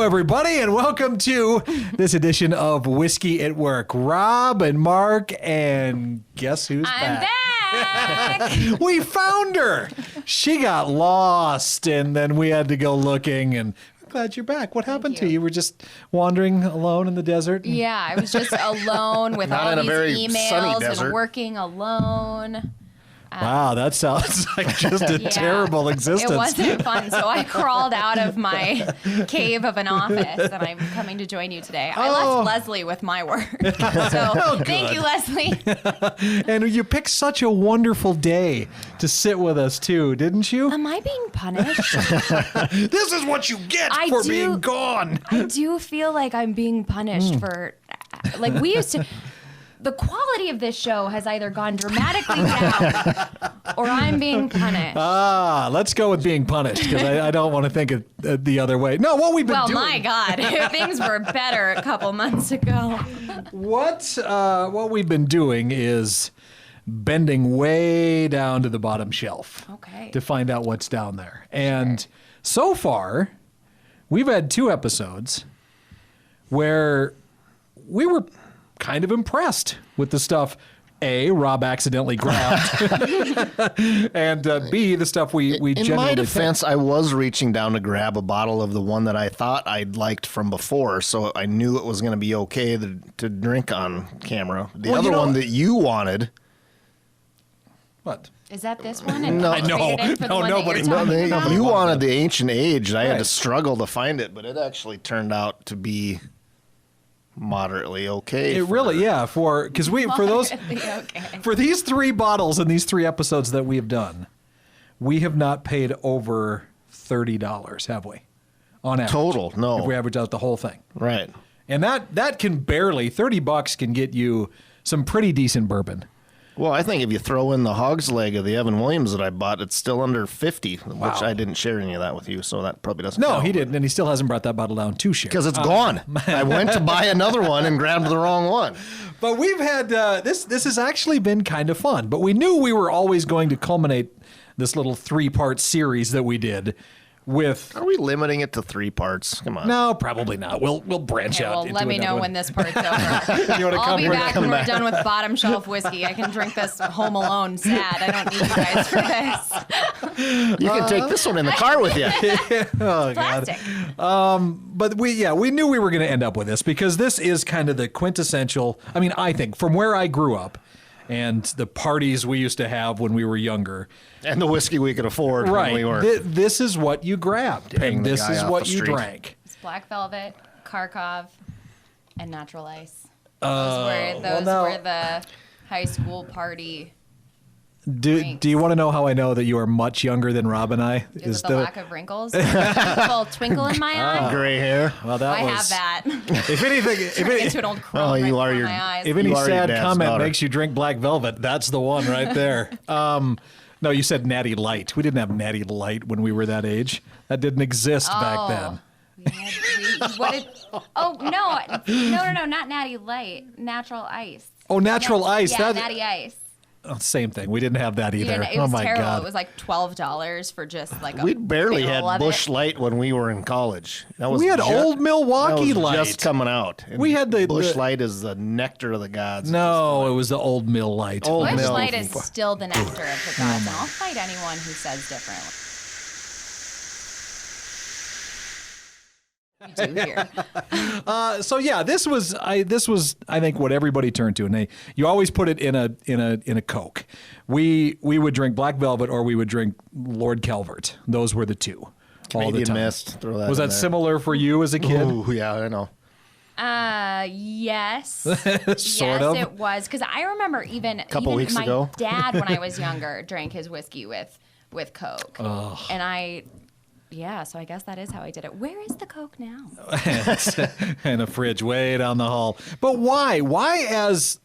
Hello, everybody, and welcome to this edition of Whiskey at Work. Rob and Mark, and guess who's back? I'm back! We found her. She got lost, and then we had to go looking, and I'm glad you're back. What happened to you? You were just wandering alone in the desert? Yeah, I was just alone with all these emails and working alone. Wow, that sounds like just a terrible existence. It wasn't fun, so I crawled out of my cave of an office, and I'm coming to join you today. I left Leslie with my work, so thank you, Leslie. And you picked such a wonderful day to sit with us, too, didn't you? Am I being punished? This is what you get for being gone. I do feel like I'm being punished for, like, we used to... The quality of this show has either gone dramatically down or I'm being punished. Let's go with being punished, because I don't want to think of the other way. No, what we've been doing... Well, my God, things were better a couple months ago. What we've been doing is bending way down to the bottom shelf to find out what's down there. And so far, we've had 2 episodes where we were kind of impressed with the stuff Rob accidentally grabbed, and B, the stuff we generally In my defense, I was reaching down to grab a bottle of the one that I thought I'd liked from before, so I knew it was going to be okay to drink on camera. The other one that you wanted... What? Is that this one? No, nobody. You wanted the Ancient Age. I had to struggle to find it, but it actually turned out to be... moderately okay. It really, for these 3 bottles and these 3 episodes that we have done, we have not paid over $30, have we? On average. Total, no. If we average out the whole thing. Right. And that can barely, $30 can get you some pretty decent bourbon. Well, I think if you throw in the hog's leg of the Evan Williams that I bought, it's still under 50, which I didn't share any of that with you, so that probably doesn't count. No, he didn't, and he still hasn't brought that bottle down to share. Because it's gone. I went to buy another one and grabbed the wrong one. But we've had, this has actually been kind of fun, but we knew we were always going to culminate this little 3-part series that we did with... Are we limiting it to 3 parts? Come on. No, probably not. We'll branch out. Well, let me know when this part's over. I'll be back when we're done with bottom shelf whiskey. I can drink this home alone sad. I don't need you guys for this. You can take this one in the car with you. Oh, Plastic. God. But we knew we were going to end up with this, because this is kind of the quintessential, I mean, I think, from where I grew up, and the parties we used to have when we were younger. And the whiskey we could afford when we were... This is what you grabbed, and this is what you drank. It's Black Velvet, Kharkov, and Natural Ice. Those were the high school party Do you want to know how I know that you are much younger than Rob and I? Is it the lack of wrinkles? A little twinkle in my eye? Gray hair? Well, I have that. If anything, into an old curl right before my eyes. If any sad comment makes you drink Black Velvet, that's the one right there. No, you said Natty Light. We didn't have Natty Light when we were that age. That didn't exist back then. No, not Natty Light. Natural Ice. Oh, Natural Ice. Yeah, Natty Ice. Oh, same thing. We didn't have that either. It was my terrible. God. It was like $12 for just like a We barely had Bush Light when we were in college. We had Old Milwaukee Light. Just coming out. And we had the Bush Light is the nectar of the gods. No, it was the Old Mill Light. Bush Light is still the nectar of the gods, and I'll fight anyone who says differently. We do here. This was I think what everybody turned to, and you always put it in a Coke. We would drink Black Velvet, or we would drink Lord Calvert. Those were the two. All the time. Mist. Throw that was that similar for you as a kid? Ooh, yeah, I know. Yes. Sort of. It was, because I remember even weeks my ago. dad, when I was younger, drank his whiskey with Coke, and so I guess that is how I did it. Where is the Coke now? In a fridge way down the hall. But why? Why as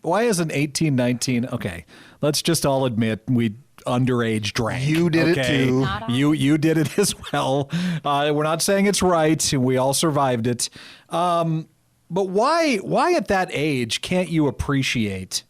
an 18, 19? Okay, let's just all admit we underage drank. You did it too. You did it as well. We're not saying it's right. We all survived it. But why at that age can't you appreciate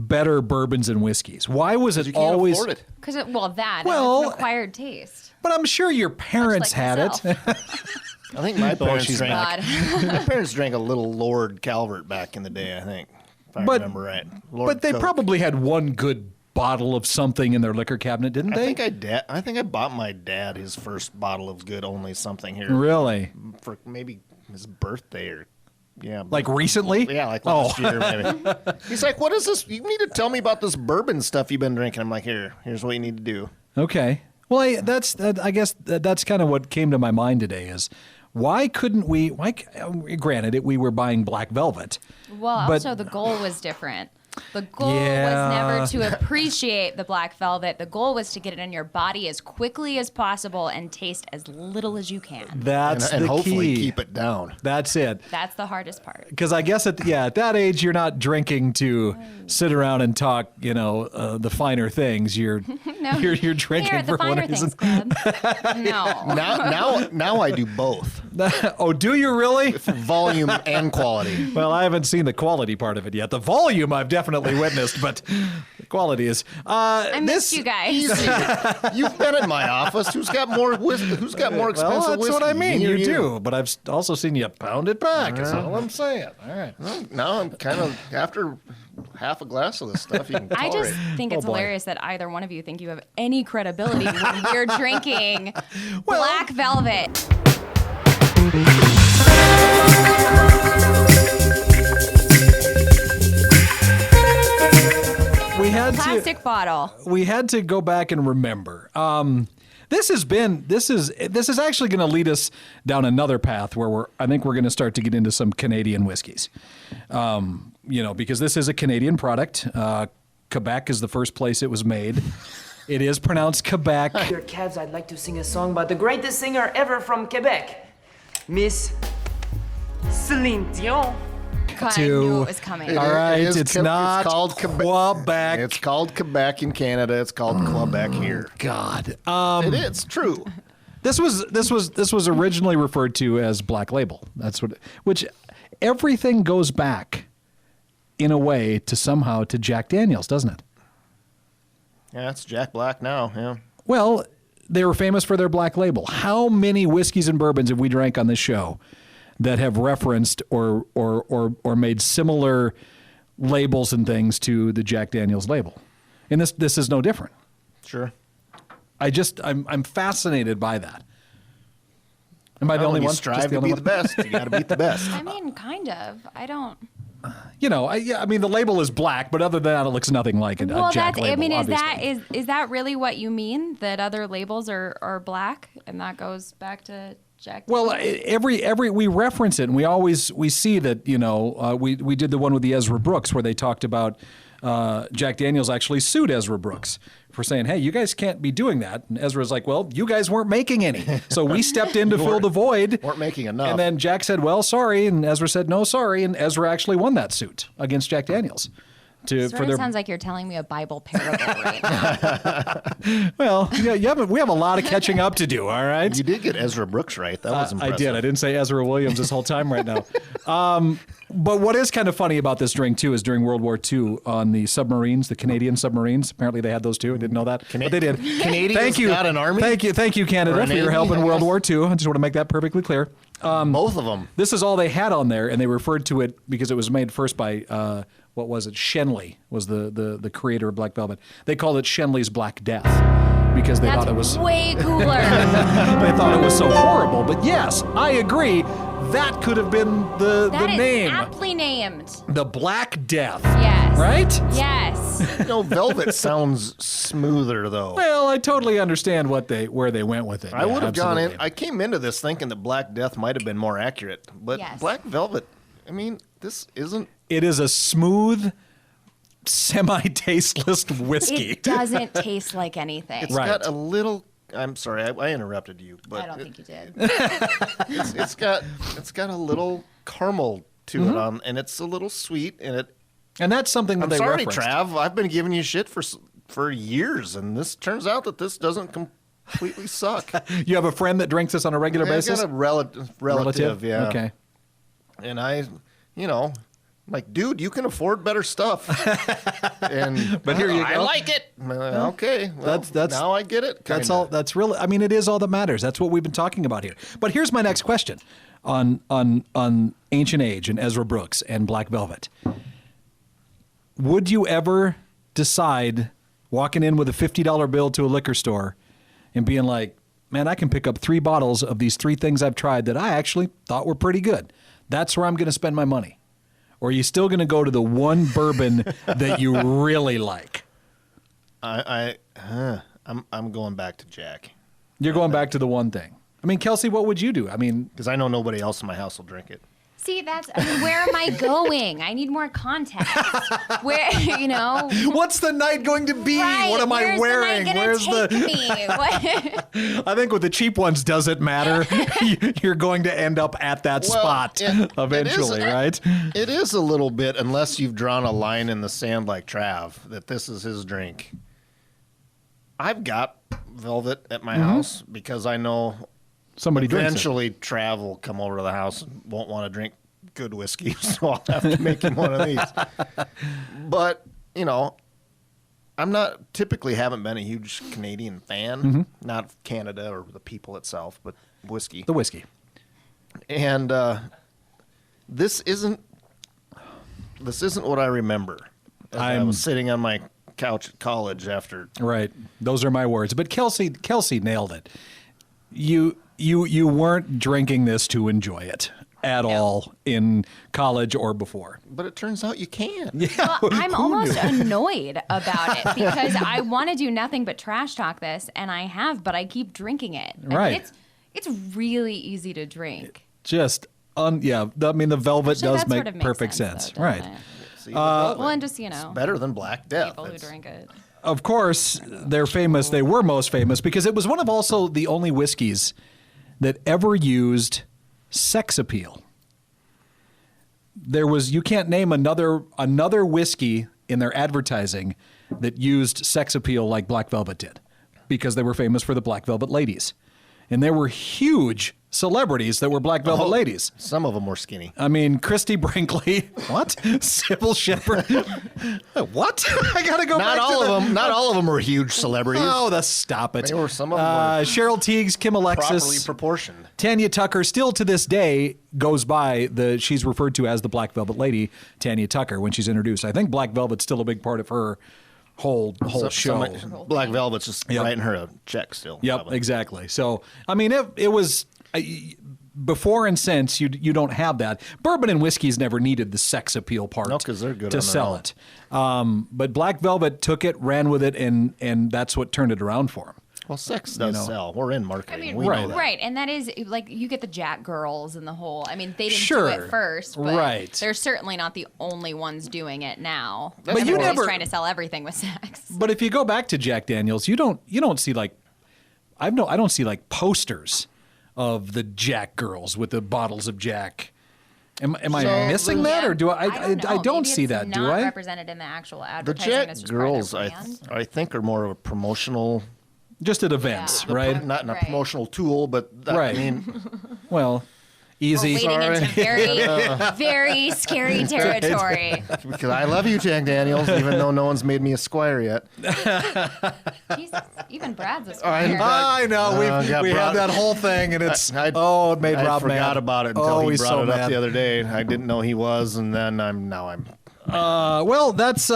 better bourbons and whiskeys? Why was it You can't always? afford it. Because it's Well, an acquired taste. But I'm sure your parents Much like had myself. it. I think my parents she's drank. God. My parents drank a little Lord Calvert back in the day. I think, if I remember right. Lord But they Coke. probably had one good bottle of something in their liquor cabinet, didn't they? I think I bought my dad his first bottle of good only something here Really? for maybe his birthday or Like recently? yeah, like last year maybe. He's like, "What is this? You need to tell me about this bourbon stuff you've been drinking." I'm like, "Here's what you need to do." Okay. Well, I guess that's kind of what came to my mind today is why couldn't we? Granted, we were buying Black Velvet. Well, but- also the goal was different. The goal Yeah. was never to appreciate the black velvet. The goal was to get it in your body as quickly as possible and taste as little as you can. That's and the hopefully key. keep it down. That's it. That's the hardest part. Because I guess at that age, you're not drinking to sit around and talk, the finer things. You're you're drinking Here at for the one Finer reason. Things Club. No. Now I do both, Oh, do you really? volume and quality. Well, I haven't seen the quality part of it yet. The volume I've definitely witnessed, but the quality is. I missed you guys. You've been in my office. Who's got more Who's got more expensive Well, that's whiskey? what I mean. Me or You do, but I've also seen you pound it back. Is all I'm saying. All right. Well, now I'm kind of after half a glass of this stuff. You can I tolerate. just think it's boy. hilarious that either one of you think you have any credibility when we're drinking black velvet. Plastic bottle. We had to go back and remember. This is actually going to lead us down another path where I think we're going to start to get into some Canadian whiskeys. Because this is a Canadian product. Quebec is the first place it was made. It is pronounced Quebec. Dear Cavs, I'd like to sing a song about the greatest singer ever from Quebec, Miss Celine Dion. God, I knew it was coming. All right, it's not called Quebec. It's called Quebec in Canada. It's called Quebec here. God. It is true. This was originally referred to as Black Label. Which everything goes back in a way to Jack Daniels, doesn't it? Yeah, it's Jack Black now. Yeah. Well, they were famous for their Black Label. How many whiskeys and bourbons have we drank on this show that have referenced or made similar labels and things to the Jack Daniels label? And this is no different. Sure. I'm fascinated by that. Am I the only you one? strive Just to be one? the best. You got to beat the best. I mean, kind of. I don't. The label is black, but other than that, it looks nothing like a Jack label. I mean, obviously. is that really what you mean? That other labels are black, and that goes back to Jack? Well, every we reference it, and we see that we did the one with the Ezra Brooks where they talked about Jack Daniels actually sued Ezra Brooks for saying, "Hey, you guys can't be doing that." And Ezra's like, "Well, you guys weren't making any, so we stepped in to fill the void. Weren't making enough." And then Jack said, "Well, sorry," and Ezra said, "No, sorry," and Ezra actually won that suit against Jack Daniels. Sounds like you're telling me a Bible parable right now. Well, we have a lot of catching up to do. All right. You did get Ezra Brooks right. That was impressive. I did. I didn't say Ezra Williams this whole time right now. But what is kind of funny about this drink, too, is during World War II on the submarines, the Canadian submarines, apparently they had those, too. I didn't know that, but they did. Canadians got an army? Thank you, Canada, for your Navy, help in I World guess. War II. I just want to make that perfectly clear. Both of them. This is all they had on there, and they referred to it because it was made first by, what was it? Shenley was the creator of Black Velvet. They called it Shenley's Black Death because they That's thought it was way cooler. they thought it was so horrible. But yes, I agree. That could have been the That is name. aptly named. The Black Death. Yes. Right? Yes. Velvet sounds smoother though. Well, I totally understand where they went with it. I would have gone in. absolutely. I came into this thinking that Black Death might have been more accurate, but Yes. Black Velvet. I mean, this isn't. It is a smooth, semi-tasteless whiskey. It doesn't taste like anything. It's Right. got a little. I'm sorry, I interrupted you, but I don't think you did. it's got a little caramel to Mm-hmm. it on, and it's a little sweet, and it. And that's something that I'm they sorry, referenced. Trav. I've been giving you shit for years, and this turns out that this doesn't completely suck. You have a friend that drinks this on a regular I've basis? got a relative, yeah. Okay. And I, Like, dude, you can afford better stuff. But here you go. I like it. Okay, well, That's now I get it. That's kinda. all. That's really. I mean, it is all that matters. That's what we've been talking about here. But here's my next question on Ancient Age and Ezra Brooks and Black Velvet. Would you ever decide walking in with a $50 bill to a liquor store and being like, man, I can pick up 3 bottles of these 3 things I've tried that I actually thought were pretty good. That's where I'm going to spend my money. Or are you still going to go to the one bourbon that you really like? I'm going back to Jack. You're going back to the one thing. I mean, Kelsey, what would you do? I mean, because I know nobody else in my house will drink it. See, where am I going? I need more context. Where, what's the night going to be? Right, What am I wearing? Where's the me? I think with the cheap ones, does it matter? You're going to end up at that spot eventually, right? It is a little bit, unless you've drawn a line in the sand like Trav, that this is his drink. I've got Velvet at my house because I know somebody eventually Trav will come over to the house and won't want to drink good whiskey, so I'll have to make him one of these. But, I'm not typically haven't been a huge Canadian fan, not of Canada or the people itself, but whiskey. The whiskey. And this isn't what I remember. I was sitting on my couch at college after. Right. Those are my words. But Kelsey nailed it. You weren't drinking this to enjoy it at all in college or before. But it turns out you can. Yeah. Well, I'm almost annoyed about it because I want to do nothing but trash talk this, and I have, but I keep drinking it. Right. I mean, it's really easy to drink. Just, I mean, the Velvet Actually, does that make sort of makes perfect sense, sense. though, Right. doesn't it? See, Well, and just, it's better than Black Death. people who drink it. Of course, they're famous. They were most famous because it was one of also the only whiskeys that ever used sex appeal. You can't name another whiskey in their advertising that used sex appeal like Black Velvet did, because they were famous for the Black Velvet ladies. And there were huge celebrities that were Black Velvet ladies. Some of them were skinny. I mean, Christy Brinkley. What? Sybil Shepherd. What? I gotta go back Not all of them were huge celebrities. Oh, stop it. They were some of them were Cheryl Tiegs, Kim Alexis. properly proportioned. Tanya Tucker still to this day goes by she's referred to as the Black Velvet Lady, Tanya Tucker, when she's introduced. I think Black Velvet's still a big part of her whole show. Black Velvet's just writing her a check still. Yep, probably. exactly. So, I mean, it was before and since you don't have that. Bourbon and whiskeys never needed the sex appeal part. No, 'cause they're good to on their sell own. it. But Black Velvet took it, ran with it, and that's what turned it around for him. Well, sex does sell. We're in marketing. I mean, we know right. that. Right, and that is like you get the Jack girls and the whole. I mean, they didn't Sure. do it first, but Right. they're certainly not the only ones doing it now. But you Everybody's never- trying to sell everything with sex. But if you go back to Jack Daniels, you don't see I don't see like posters of the Jack girls with the bottles of Jack. Am I missing that, or do I don't Maybe see it's that? not Do I? represented in the actual The advertising. Jack it's just part of girls, their brand. I think, are more of a promotional, Just at events, Yeah. right? not a Right. promotional tool, but Right. I mean, Well, easy. We're wading into very, very scary territory. because I love you, Jack Daniels, even though no one's made me a squire yet. Jesus, even Brad's a I squire. I know we got have brought- that whole thing, and it's I it made I Rob forgot mad. about it until he he's brought so it up mad. the other day. I didn't know he was, and then I'm. Well, that's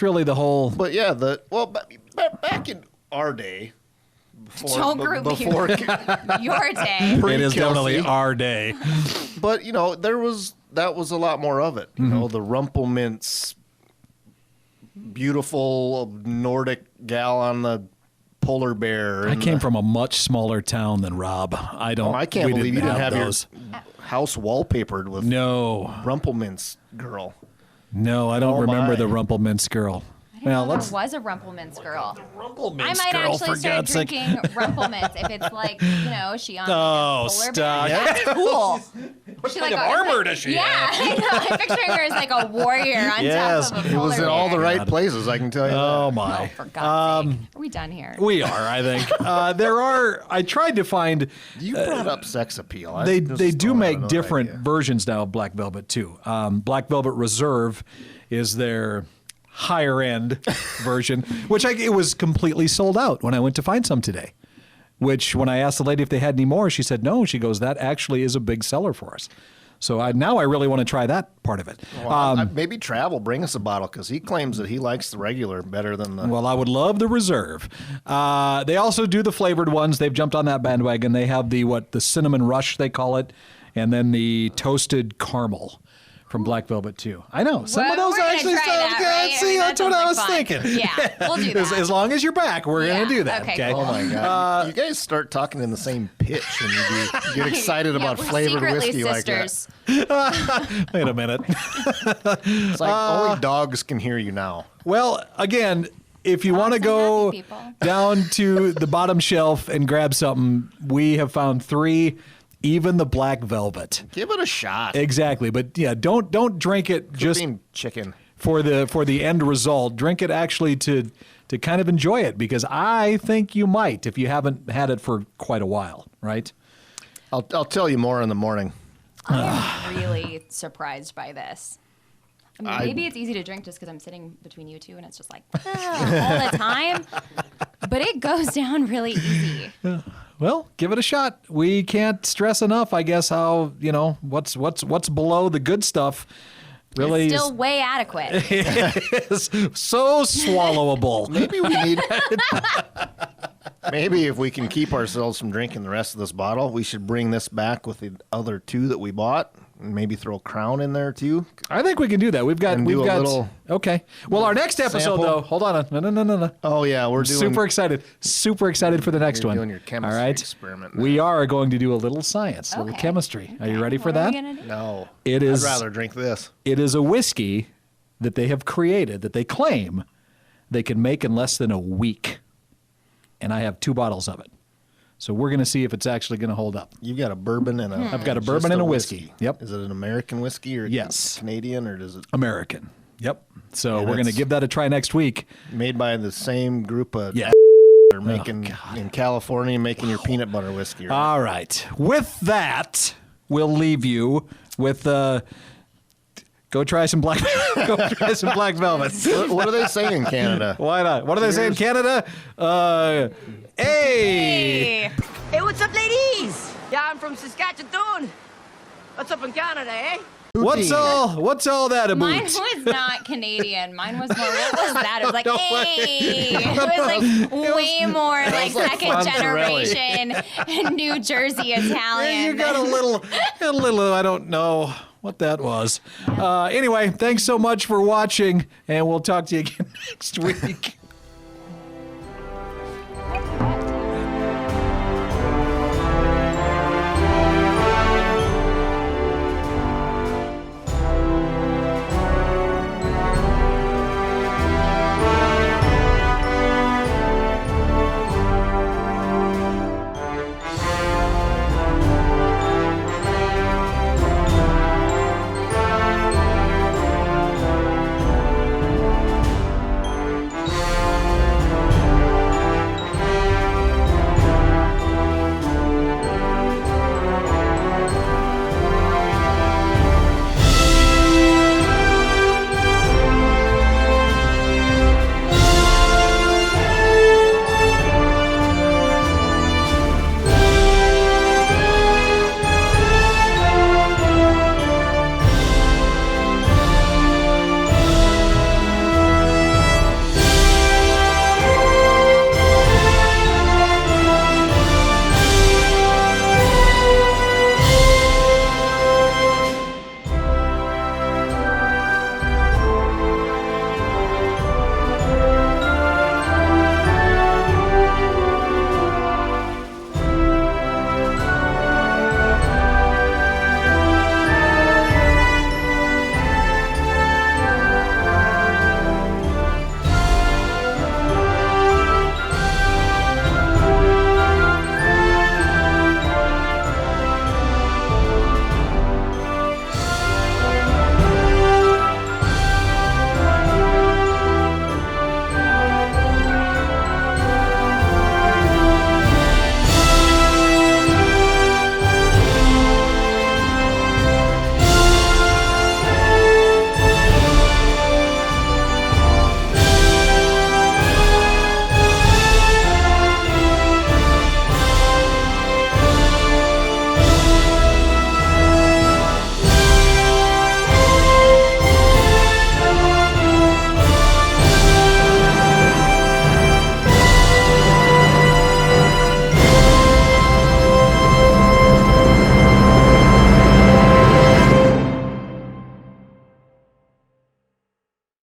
really the whole. But yeah, back in our day. Don't group me before, with your day. It is Kelsey. definitely our day. But that was a lot more of it. You know, the Rumpelmints, beautiful Nordic gal on the polar bear. I and came from a much smaller town than Rob. I don't. I can't we believe you didn't have those. your house wallpapered with No, Rumpelmints girl. no, I don't Oh, remember my. the Rumpelmints girl. Well, there let's. was a Rumpelminz girl. Rumpelminz I might girl, actually for start God's sake. drinking Rumpelminz if it's like, she on Oh, like a polar stop. bear. That's cool. What She kind like of armor does she Yeah, have? I know. I'm picturing her as like a warrior on Yes, top of a it polar was in all the bear. right places, I can tell you Oh that. my! For God's sake. Are we done here? We are, I think. I tried to find. You brought up sex appeal. I They just do don't have make another different idea. versions now of Black Velvet too. Black Velvet Reserve is their higher end version, which it was completely sold out when I went to find some today. Which when I asked the lady if they had any more, she said no. She goes, that actually is a big seller for us. So now I really want to try that part of it. Well, maybe Travel bring us a bottle because he claims that he likes the regular better than the. Well, I would love the Reserve. They also do the flavored ones. They've jumped on that bandwagon. They have the cinnamon rush, they call it, and then the toasted caramel from Black Velvet too. I know. Some of those We're gonna actually try sound that, good. right? I See, mean, that's that what I sounds was like thinking. fun. Yeah, we'll do that. As long as you're back, we're going to do that. Okay, Oh cool. my God! You guys start talking in the same pitch when you get excited Yeah, about we're flavored secretly whiskey sisters. like that. Wait a minute. It's like only dogs can hear you now. Well, again, if you want to and go happy people. down to the bottom shelf and grab something, we have found 3, even the Black Velvet. Give it a shot. Exactly, but yeah, don't drink it just Being chicken. for the end result. Drink it actually to kind of enjoy it, because I think you might if you haven't had it for quite a while, right? I'll tell you more in the morning. I'm really surprised by this. I mean, maybe it's easy to drink just because I'm sitting between you two and it's just like all the time. But it goes down really easy. Well, give it a shot. We can't stress enough, I guess, how what's below the good stuff really It's still way adequate. is so swallowable. Maybe we need. Maybe if we can keep ourselves from drinking the rest of this bottle, we should bring this back with the other 2 that we bought, and maybe throw Crown in there too. I think we can do that. We've got little okay. Well, our next episode sample. though. Hold on. No. Oh yeah, we're doing Super excited for the next You're one. doing your chemistry All right. experiment We now. are going to do a little science, a little Okay. chemistry. Are you Okay, ready for what are that? we gonna do? No, It is- I'd rather drink this. It is a whiskey that they have created that they claim they can make in less than a week. And I have 2 bottles of it. So we're going to see if it's actually going to hold up. You've got a bourbon and a. I've got a just bourbon and a whiskey. Yep. Is it an American whiskey or Yes. Canadian, or does it American. Yep. So Yeah, we're going to that's- give that a try next week. made by the same group of? Yeah. They're making in California, making your peanut butter whiskey. Right? All right. With that, we'll leave you with go try some black velvet. What do they say in Canada? Why not? What do they say in Canada? Hey. Hey, what's up, ladies? Yeah, I'm from Saskatchewan. What's up in Canada, eh? What's all that about? Mine was not Canadian. Mine was more, what was that? It was like, No hey. It was like way more like like second Fonzarelli. generation New Jersey Italian. You got a little, I don't know what that was. Anyway, thanks so much for watching, and we'll talk to you again next week.